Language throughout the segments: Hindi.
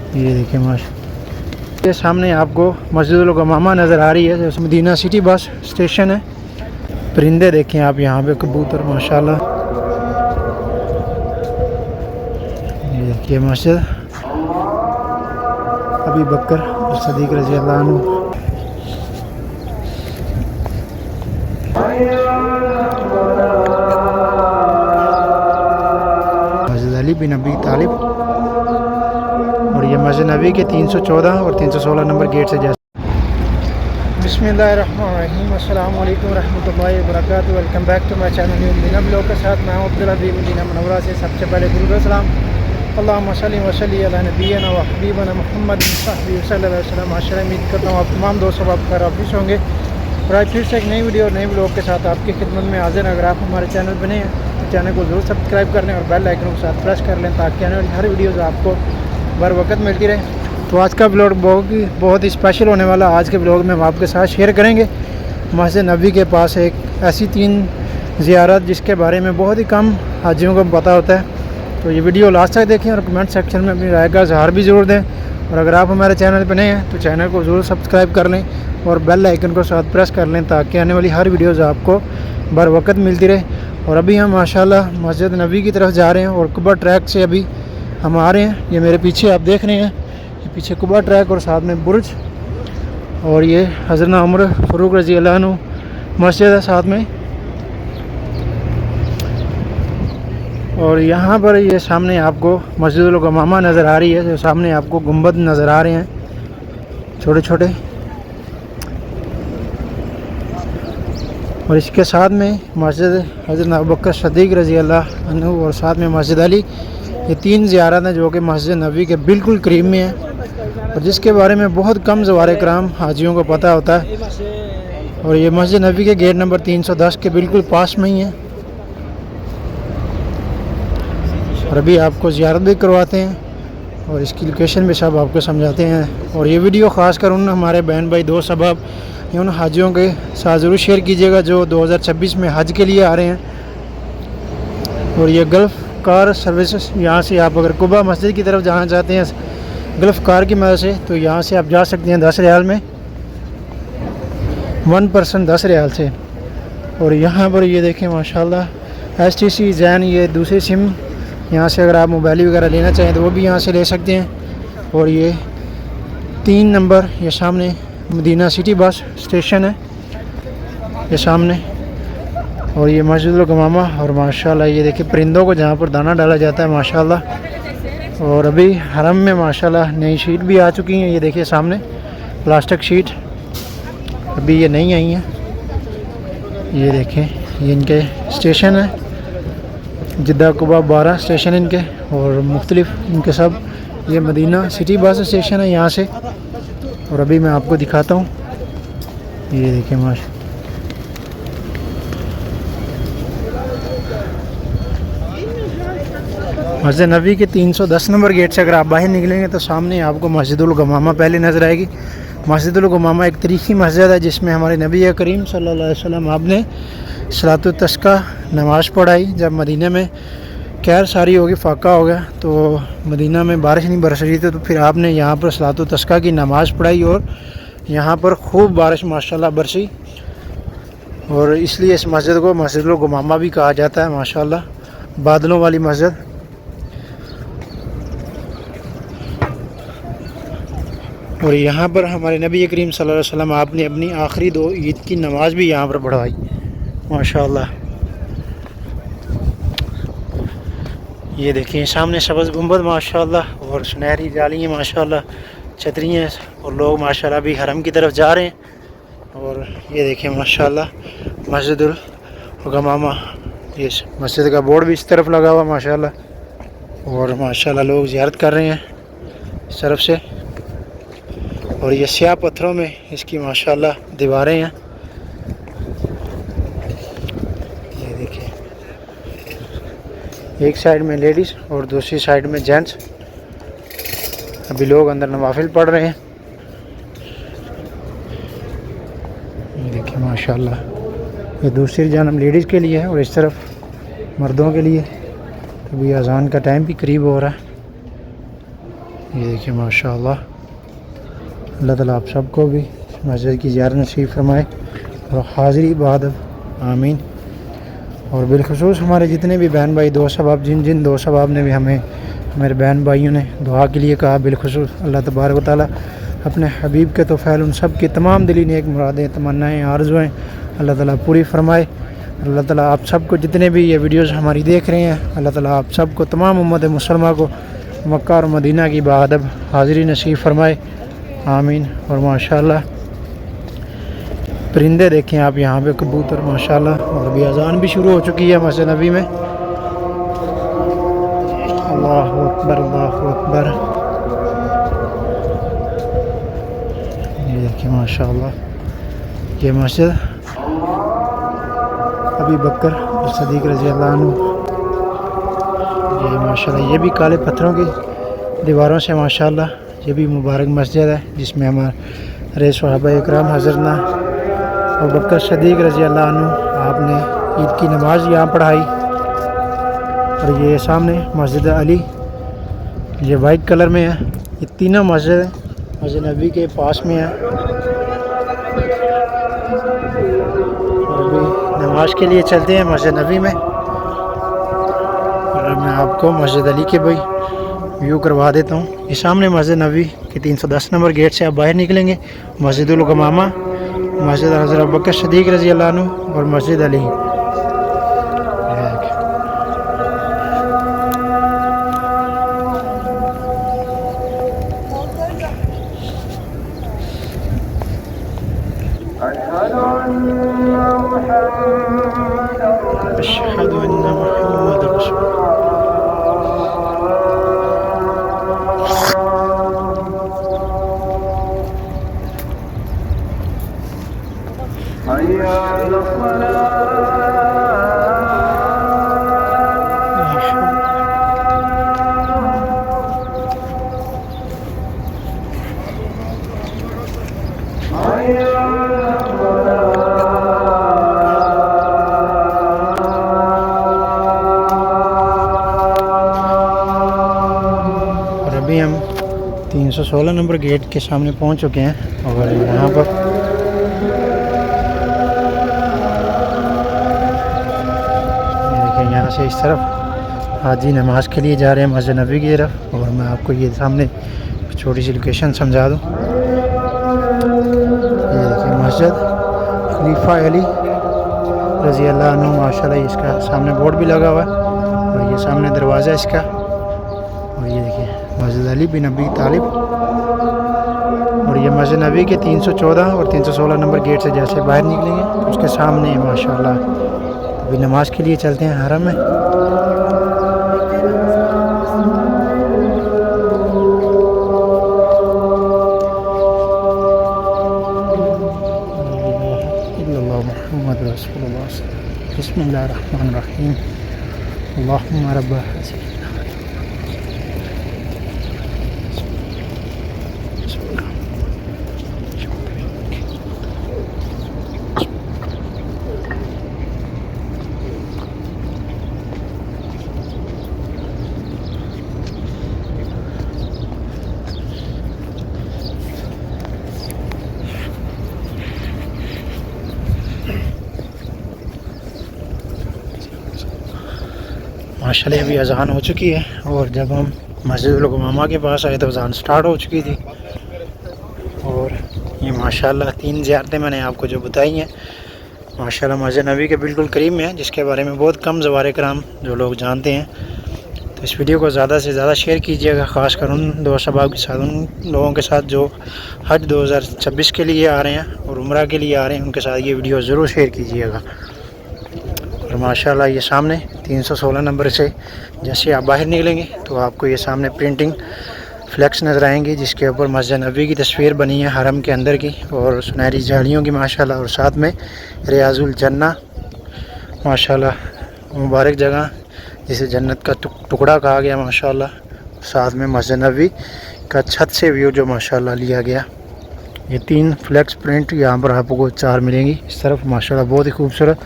ये देखिए माशा, ये सामने आपको मस्जिदुल गमामा नज़र आ रही है, जो मदीना सिटी बस स्टेशन है। परिंदे देखें आप यहाँ पे, कबूतर माशाल्लाह। ये देखिए मस्जिद अबू बकर सिद्दीक़ रज़ी अल्लाह अन्हु। मस्जिद अली बिन अबी तालिब, और ये मस्जिद नबी के 314 और 316 नंबर गेट से जैसे। बिस्मिल्लाहिर्रहमानिर्रहीम, अस्सलाम वालेकुम रहमतुल्लाहि व बरकातहू। Welcome back to my channel new Madina blog के साथ मैं अब्दुल अज़ीज़ मदीना मुनव्वरा से। सबसे पहले दुरूद व सलाम अल्लाहुम्मा सल्लि व सल्लिम अला नबिय्यिना व हबीबिना मुहम्मद सल्लल्लाहु अलैहि वसल्लम। माशाअल्लाह, उम्मीद करता हूँ आप तमाम दोस्तों आप खैर ऑफिस होंगे। और आज फिर से एक नई वीडियो और नए ब्लॉग के साथ आपकी खिदमत में हाजिर। अगर आप हमारे चैनल बने हैं तो चैनल को ज़रूर सब्सक्राइब कर लें और बेल आइकन के साथ प्रेस कर लें, ताकि आने वाली हर वीडियोज़ आपको बर वक्त मिलती रहे। तो आज का ब्लॉग बहुत ही स्पेशल होने वाला। आज के ब्लॉग में हम आपके साथ शेयर करेंगे मस्जिद नबी के पास एक ऐसी 3 ज़ियारत जिसके बारे में बहुत ही कम हाजियों को पता होता है। तो ये वीडियो लास्ट तक देखें और कमेंट सेक्शन में अपनी राय का इज़हार भी ज़रूर दें। और अगर आप हमारे चैनल पर नए हैं तो चैनल को ज़रूर सब्सक्राइब कर लें और बेल आइकन को साथ प्रेस कर लें, ताकि आने वाली हर वीडियोज़ आपको बर वक्त मिलती रहे। और अभी हम माशाल्लाह मस्जिद नबी की तरफ जा रहे हैं और कुबा ट्रैक से अभी हम आ रहे हैं। ये मेरे पीछे आप देख रहे हैं, ये पीछे कुबा ट्रैक और साथ में बुर्ज, और ये हज़रत उमर फ़ारूक रज़ी अल्लाह अन्हु मस्जिद है साथ में। और यहाँ पर ये सामने आपको मस्जिदुल गमामा नज़र आ रही है, जो सामने आपको गुंबद नज़र आ रहे हैं छोटे छोटे। और इसके साथ में मस्जिद हज़रत अबू बकर सिद्दीक़ रज़ी अल्लाह अन्हु और साथ में मस्जिद अली। ये 3 ज़ियारत हैं जो कि मस्जिद नबी के बिल्कुल करीब में है और जिसके बारे में बहुत कम ज़वारे कराम हाजियों को पता होता है। और ये मस्जिद नबी के गेट नंबर 310 के बिल्कुल पास में ही है। और अभी आपको ज़ियारत भी करवाते हैं और इसकी लोकेशन भी सब आपको समझाते हैं। और ये वीडियो ख़ास कर उन हमारे बहन भाई दोस्त सबब या उन हाजियों के साथ ज़रूर शेयर कीजिएगा जो 2026 में हज के लिए आ रहे हैं। और ये गल्फ़ कार सर्विसेज, यहाँ से आप अगर कुबा मस्जिद की तरफ जाना चाहते हैं गल्फ़ कार की मदद से, तो यहाँ से आप जा सकते हैं 10 रियाल में, 1 पर्सन 10 रियाल से। और यहाँ पर ये देखें माशाल्लाह STC जैन, ये दूसरी सिम यहाँ से अगर आप मोबाइल वगैरह लेना चाहें तो वो भी यहाँ से ले सकते हैं। और ये 3 नंबर ये सामने मदीना सिटी बस स्टेशन है ये सामने। और ये मस्जिदुल गमामा, और माशाल्लाह ये देखिए परिंदों को जहाँ पर दाना डाला जाता है माशाल्लाह। और अभी हरम में माशाल्लाह नई शीट भी आ चुकी हैं, ये देखिए सामने प्लास्टिक शीट अभी ये नहीं आई हैं। ये देखें ये इनके स्टेशन है, जिद्दा कुबा 12 स्टेशन इनके और मुख्तलिफ इनके सब। ये मदीना सिटी बस स्टेशन है यहाँ से। और अभी मैं आपको दिखाता हूँ, ये देखिए माशा, मस्जिद नबी के 310 नंबर गेट से अगर आप बाहर निकलेंगे तो सामने आपको मस्जिदुल गमामा पहले नज़र आएगी। मस्जिदुल गमामा एक तारीख़ी मस्जिद है जिसमें हमारे नबी करीम सल्लल्लाहु अलैहि वसल्लम आपने सलातुत तस्का नमाज़ पढ़ाई। जब मदीने में कहर सारी होगी, फाका हो गया, तो मदीना में बारिश नहीं बरस रही थी, तो फिर आपने यहाँ पर सलातुत तस्का की नमाज़ पढ़ाई और यहाँ पर खूब बारिश माशाल्लाह बरसी। और इसलिए इस मस्जिद को मस्जिदुल गमामा भी कहा जाता है माशाल्लाह, बादलों वाली मस्जिद। और यहाँ पर हमारे नबी करीम सल्लल्लाहु अलैहि वसल्लम आपने अपनी आखिरी 2 ईद की नमाज़ भी यहाँ पर पढ़वाई माशाल्लाह। ये देखिए सामने सब्ज़ गुंबद माशाल्लाह और सुनहरी जाली है माशाल्लाह, छतरी हैं और लोग माशाल्लाह भी हरम की तरफ जा रहे हैं। और ये देखिए माशाल्लाह मस्जिदुल गमामा, ये मस्जिद का बोर्ड भी इस तरफ लगा हुआ माशाल्लाह। और माशाल्लाह लोग ज़ियारत कर रहे हैं इस तरफ से। और ये स्याह पत्थरों में इसकी माशाल्लाह दीवारें हैं। ये देखिए एक साइड में लेडीज़ और दूसरी साइड में जेंट्स। अभी लोग अंदर नवाफिल पढ़ रहे हैं। ये देखिए माशाल्लाह, ये दूसरी जानब लेडीज़ के लिए है और इस तरफ मर्दों के लिए। अभी अज़ान का टाइम भी करीब हो रहा है। ये देखिए माशाअल्लाह। अल्लाह ताला आप सबको भी मस्जिद की ज़ियारत नसीब फरमाए और हाज़िरी बाद आमीन। और बिलखुसूस हमारे जितने भी बहन भाई दोस्त अहबाब जिन दोस्त अहबाब ने भी हमें मेरे बहन भाइयों ने दुआ के लिए कहा, बिलखुसूस अल्लाह तबारक व तआला अपने हबीब के तोफ़ैल उन सब की तमाम दिली नेक मुरादें तमन्नाएँ आरज़ुएँ अल्लाह ताला पूरी फरमाए। अल्लाह ताला आप सबको जितने भी ये वीडियोज़ हमारी देख रहे हैं, अल्लाह ताला आप सबको तमाम उम्मत मुसलमान को मक्का और मदीना की बाअदब हाज़िरी नसीब फरमाए आमीन। और माशाअल्लाह परिंदे देखें आप यहाँ पे, कबूतर माशाअल्लाह। और अभी अज़ान भी शुरू हो चुकी है मस्जिद नबी में। अल्लाहु अकबर अल्लाहु अकबर। ये देखिए माशाअल्लाह ये मस्जिद अबू बकर सदीक रज़ी अल्लाह अन्हु। ये माशाअल्लाह ये भी काले पत्थरों की दीवारों से माशाअल्लाह ये भी मुबारक मस्जिद है, जिसमें हमारे सहाबा इकराम हज़रत अबू बकर सदीक रज़ी अल्लाह अन्हु आपने ईद की नमाज़ यहाँ पढ़ाई। और ये सामने मस्जिद अली, ये वाइट कलर में है। ये तीनों मस्जिद मस्जिद नबी के पास में है। और अभी नमाज के लिए चलते हैं मस्जिद नबी में। और मैं आपको मस्जिद अली के भाई व्यू करवा देता हूँ। ये सामने मस्जिद नबी के 310 नंबर गेट से आप बाहर निकलेंगे, मस्जिदुल गमामा, मस्जिद हज़रत अबू बकर सदीक रज़ी अल्लाह अन्हु और मस्जिद अली। अशहदु अन्ना मुहम्मद रसूलुल्लाह। और अभी हम 316 नंबर गेट के सामने पहुंच चुके हैं। और यहाँ पर देखिए यहाँ से इस तरफ हाजी नमाज के लिए जा रहे हैं मस्जिद नबी की तरफ। और मैं आपको ये सामने छोटी सी लोकेशन समझा दूँ। ये देखिए मस्जिद खलीफा अली रज़ी अल्लाह अन्हु माशाअल्लाह। इसका सामने बोर्ड भी लगा हुआ है और ये सामने दरवाज़ा इसका। और ये देखिए मस्जिद अली बिन अबी तालिब। और ये मस्जिद नबी के 314 और 316 नंबर गेट से जैसे बाहर निकलेंगे तो उसके सामने माशाअल्लाह। अभी नमाज के लिए चलते हैं हरम में। मुहम्मद रसूलुल्लाह। बिस्मिल्लाहिर्रहमानिर्रहीम। अल्लाहुम्मा रब्ब माशाल्लाह अभी अज़ान हो चुकी है। और जब हम मस्जिदुल गमामा के पास आए तो अज़ान स्टार्ट हो चुकी थी। और ये माशाल्लाह 3 ज़ियारतें मैंने आपको जो बताई हैं माशाल्लाह मस्जिद नबी के बिल्कुल करीब में है, जिसके बारे में बहुत कम ज़वारे कराम जो लोग जानते हैं। तो इस वीडियो को ज़्यादा से ज़्यादा शेयर कीजिएगा, ख़ासकर उन दोस्त अहबाब के साथ, उन लोगों के साथ जो हज 2026 के लिए आ रहे हैं और उम्रा के लिए आ रहे हैं, उनके साथ ये वीडियो ज़रूर शेयर कीजिएगा। और माशाल्लाह ये सामने 316 नंबर से जैसे आप बाहर निकलेंगे तो आपको ये सामने प्रिंटिंग फ्लैक्स नज़र आएंगी, जिसके ऊपर मस्जिद नबी की तस्वीर बनी है हरम के अंदर की और सुनहरी जालियों की माशाल्लाह। और साथ में रियाजुल जन्ना माशाल्लाह मुबारक जगह जिसे जन्नत का टुकड़ा कहा गया माशाल्लाह। साथ में मस्जिद नबी का छत से व्यू जो माशाल्लाह लिया गया। ये 3 फ्लैक्स प्रिंट यहाँ पर आपको 4 मिलेंगी इस तरफ माशाल्लाह, बहुत ही खूबसूरत।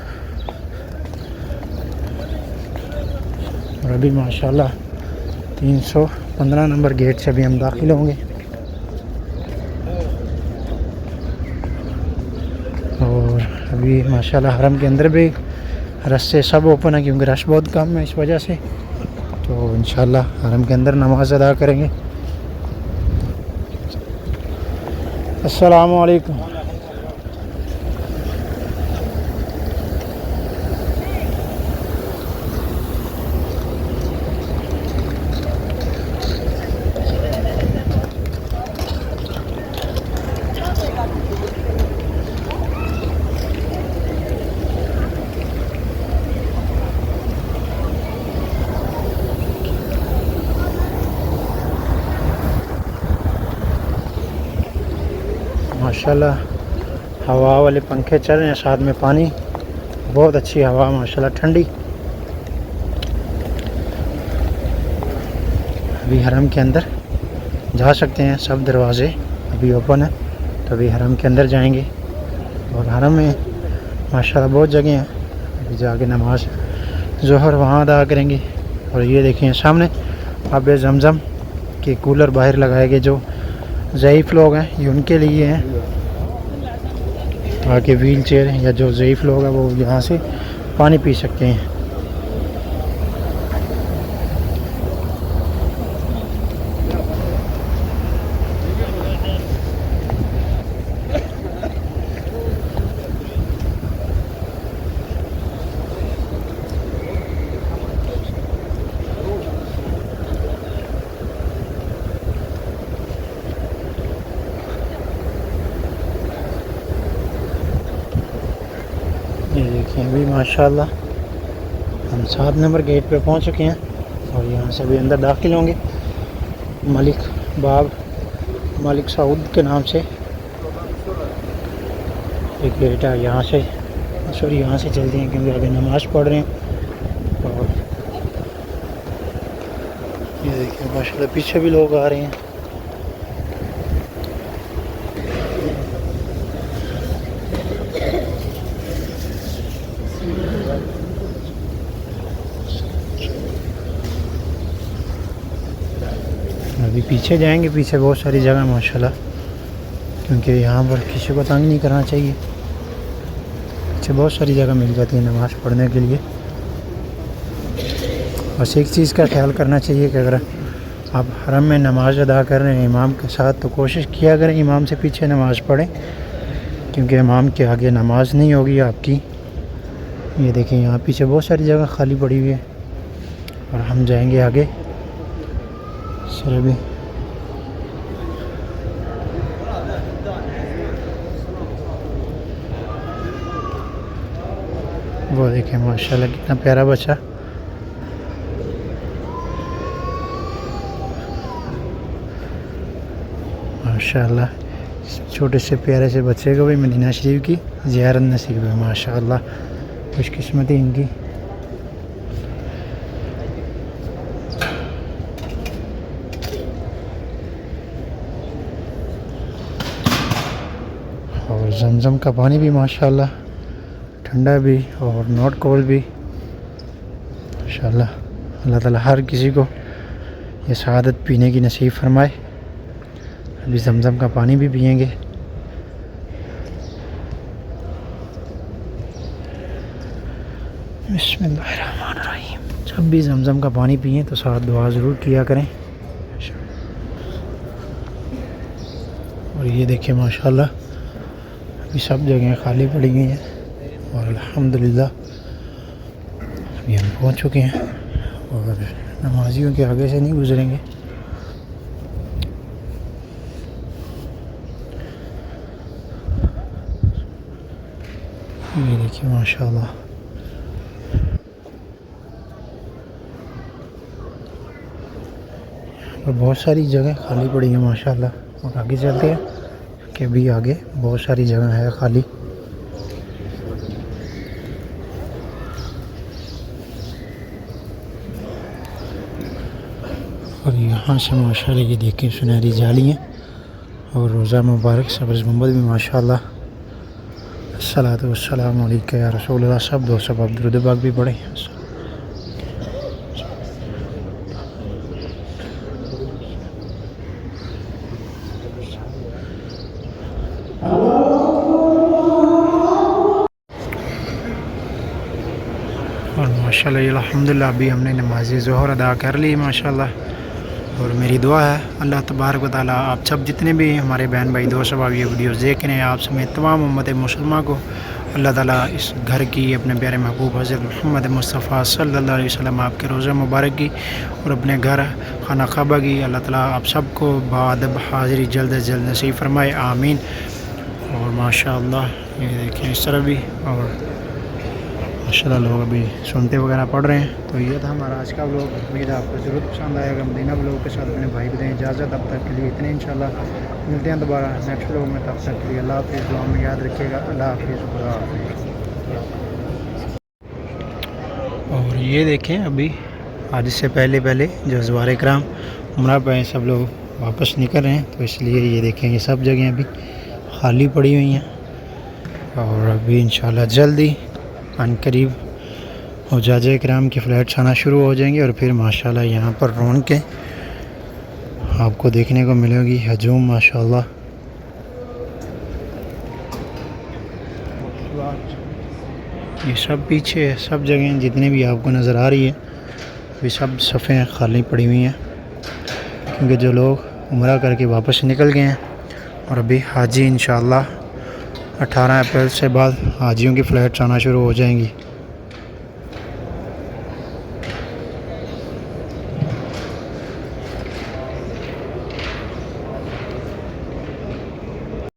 और अभी माशाल्लाह 300 15 नंबर गेट से अभी हम दाखिल होंगे। और अभी माशाल्लाह हरम के अंदर भी रास्ते सब ओपन है क्योंकि रश बहुत कम है इस वजह से। तो इंशाल्लाह हरम के अंदर नमाज़ अदा करेंगे। अस्सलामु अलैकुम। माशाल्लाह हवा वाले पंखे चल रहे हैं, साथ में पानी, बहुत अच्छी हवा माशाल्लाह ठंडी। अभी हरम के अंदर जा सकते हैं, सब दरवाज़े अभी ओपन है, तो अभी हरम के अंदर जाएंगे। और हरम में माशाल्लाह बहुत जगह हैं, अभी जाके नमाज ज़ोहर वहाँ अदा करेंगे। और ये देखें सामने आब ज़मज़म के कूलर बाहर लगाए गए, जो ज़ईफ़ लोग हैं ये उनके लिए हैं, ताकि व्हील चेयर या जो ज़ईफ़ लोग हैं वो यहाँ से पानी पी सकते हैं। ये देखिए अभी माशाल्लाह हम 7 नंबर गेट पे पहुंच चुके हैं और यहाँ से अभी अंदर दाखिल होंगे। मलिक बाब मलिक सऊद के नाम से एक गेट है, यहाँ से सॉरी यहाँ से चलते हैं क्योंकि अभी नमाज़ पढ़ रहे हैं। और ये देखिए माशाल्लाह पीछे भी लोग आ रहे हैं। अभी पीछे जाएंगे, पीछे बहुत सारी जगह माशाल्लाह, क्योंकि यहाँ पर किसी को तंग नहीं करना चाहिए। पीछे बहुत सारी जगह मिल जाती है नमाज़ पढ़ने के लिए। बस एक चीज़ का ख्याल करना चाहिए कि अगर आप हरम में नमाज़ अदा कर रहे हैं इमाम के साथ, तो कोशिश किया करें इमाम से पीछे नमाज़ पढ़ें, क्योंकि इमाम के आगे नमाज नहीं होगी आपकी। ये देखें यहाँ पीछे बहुत सारी जगह खाली पड़ी हुई है और हम जाएंगे आगे। सर अभी वो देखें माशाल्लाह कितना प्यारा बच्चा। माशाल्लाह छोटे से प्यारे से बच्चे को भी मदीना शरीफ की ज़ियारत नसीब है। माशाल्लाह खुशकिस्मती इनकी। और ज़मज़म का पानी भी माशाल्लाह ठंडा भी और नॉट कोल्ड भी। माशाल्लाह अल्लाह ताला हर किसी को ये सआदत पीने की नसीब फरमाए। अभी ज़मज़म का पानी भी पिएंगे। बिस्मिल्लाहिर्रहमानिर्रहीम। जब भी ज़मज़म का पानी पिएं तो साथ दुआ ज़रूर किया करें। और ये देखिए माशाल्लाह अभी सब जगह खाली पड़ी हुई हैं और अल्हम्दुलिल्लाह अभी हम पहुंच चुके हैं और नमाजियों के आगे से नहीं गुजरेंगे। ये देखिए माशाल्लाह और बहुत सारी जगह खाली पड़ी है माशाल्लाह। और आगे चलते हैं कि भी आगे बहुत सारी जगह है खाली। और यहाँ से माशाल्लाह ये देखिए सुनहरी जालियाँ और रोज़ा मुबारक सब्ज़ गुंबद भी माशाल्लाह। अस्सलातु वस्सलामु अलैका या रसूलल्लाह। सब दो सब आप दुरूद पाक भी पढ़ें। माशाल्लाह अल्हम्दुलिल्लाह अभी हमने नमाज ज़ोहर अदा कर ली माशाल्लाह। और मेरी दुआ है अल्लाह तबारक व तआला आप सब जितने भी हमारे बहन भाई दोस्त अब ये वीडियोज़ देख रहे हैं, आप समेत तमाम उम्मत मुसलमान को अल्लाह ताला इस घर की, अपने प्यारे महबूब हज़रत मोहम्मद मुस्तफ़ा सल्लल्लाहु अलैहि वसल्लम आपके रोज़ा मुबारक की और अपने घर खाना काबा की अल्लाह ताला आप सबको बाअदब हाज़िरी जल्द से जल्द नसीब फरमाए, आमीन। और माशाअल्लाह ये देखें इस तरह भी, और माशाल्लाह लोग अभी सुनते वगैरह पढ़ रहे हैं। तो ये था हमारा आज का व्लॉग। उम्मीद है आपको ज़रूर पसंद आएगा। मदीना व्लॉग के साथ अपने भाई को दें इजाज़त। अब तक के लिए इतने, इंशाल्लाह मिलते हैं दोबारा नेक्स्ट व्लॉग में। तब तक के लिए अल्लाह हाफ़िज़, दुआ में याद रखिएगा। अल्लाह हाफ़िज़, खुदा हाफ़िज़। और ये देखें अभी आज से पहले जो ज़वारे कराम उम्रा पे सब लोग वापस निकल रहे हैं, तो इसलिए ये देखें ये सब जगह अभी खाली पड़ी हुई हैं। और अभी इंशाल्लाह जल्दी अनकरीब हुज्जाज किराम के फ़्लैट्स आना शुरू हो जाएंगे और फिर माशाल्लाह यहाँ पर रौनकें आपको देखने को मिलेगी, हजूम माशाल्लाह। ये सब पीछे सब जगह जितनी भी आपको नज़र आ रही है वे सब सफ़ें खाली पड़ी हुई हैं, क्योंकि जो लोग उम्रा करके वापस निकल गए हैं। और अभी हाजी इंशाल्लाह 18 अप्रैल से बाद हाजियों की फ़्लाइट्स आना शुरू हो जाएंगी।